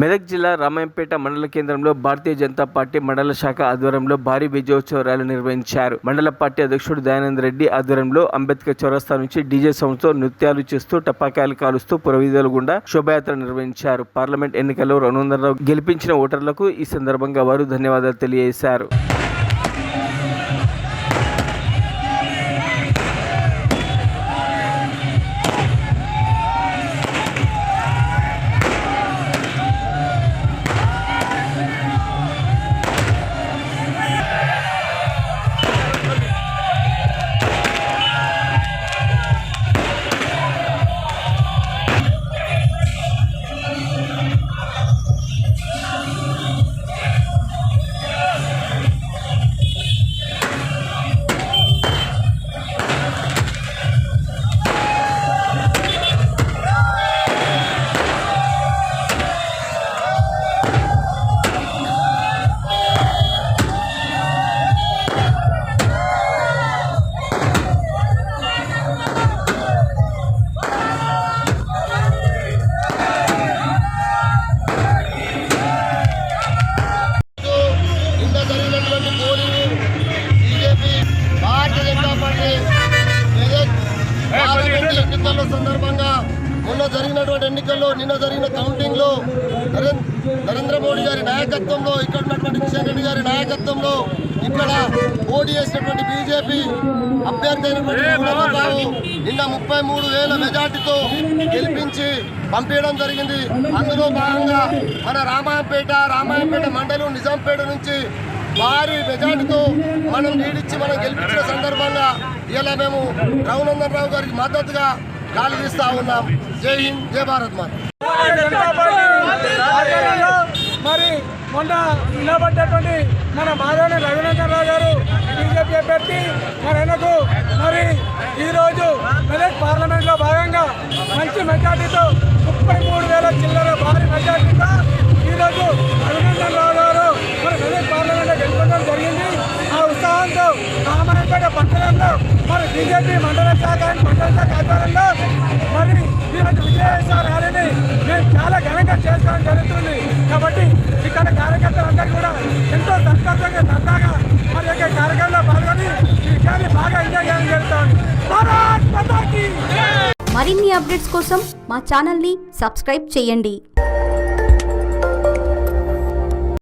మెదక్ జిల్లా రామాయంపేట మండల కేంద్రంలో భారతీయ జనతా పార్టీ మండల శాఖ ఆధ్వర్యంలో భారీ విజయోత్సవ ర్యాలీ నిర్వహించారు. మండల పార్టీ అధ్యక్షుడు దయానంద్ రెడ్డి ఆధ్వర్యంలో అంబేద్కర్ చౌరస్తా నుంచి డీజే సౌండ్తో నృత్యాలు చేస్తూ టపాకాయలు కాలుస్తూ పురవీధుల గుండా శోభయాత్ర నిర్వహించారు. పార్లమెంట్ ఎన్నికల్లో రఘునందనరావు గెలిపించిన ఓటర్లకు ఈ సందర్భంగా వారు ధన్యవాదాలు తెలియజేశారు. ఎన్నికల సందర్భంగా మొన్న జరిగినటువంటి ఎన్నికల్లో నిన్న జరిగిన కౌంటింగ్ లో నరేంద్ర మోడీ గారి నాయకత్వంలో ఇక్కడ ఉన్నటువంటి కిషన్ రెడ్డి గారి నాయకత్వంలో ఇక్కడ పోటీ చేసినటువంటి బీజేపీ అభ్యర్థి అయినటువంటి బాబు నిన్న 33,000 మెజార్టీతో గెలిపించి పంపించడం జరిగింది. అందులో భాగంగా మన రామాయంపేట మండలం నిజాంపేట నుంచి భారీ మెజార్టీతో మనం నీడిచ్చి మనం గెలిపించిన సందర్భంగా ఇలా మేము రఘునందనరావు గారికి మద్దతుగా గాలి తీస్తా ఉన్నాం. జై హింద్, జై భారత్ మాత. మరి మొన్న నిలబడ్డటువంటి మన మాధవని రఘునందనరావు గారు బీజేపీ అభ్యర్థి ఆయనకు మరి ఈరోజు మెదక్ పార్లమెంట్లో భాగంగా మంచి మెజార్టీతో 33,000 చిల్లర భారీ మెజార్టీతో ఈరోజు రఘునందనరావు గారు మరి మెదక్ పార్లమెంట్లో గెలుపడం జరిగింది. ఆ ఉత్సాహంతో రామాయంపేట పట్టణంలో మరి బీజేపీ మండల శాఖ ఆధ్వర్యంలో మరి ఈరోజు విజయోత్సవ ర్యాలీని మేము చాలా ఘనంగా చేసుకోవడం జరుగుతుంది. కాబట్టి ఇక్కడ కార్యకర్తలందరూ కూడా ఎంతో సంతోషంగా సరదాగా మరి యొక్క కార్యక్రమంలో పాల్గొని ఈ విషయాన్ని బాగా ఎంజాయ్ చేయడం జరుగుతుంది. మరిన్ని అప్డేట్స్ కోసం మా ఛానల్ని సబ్స్క్రైబ్ చేయండి.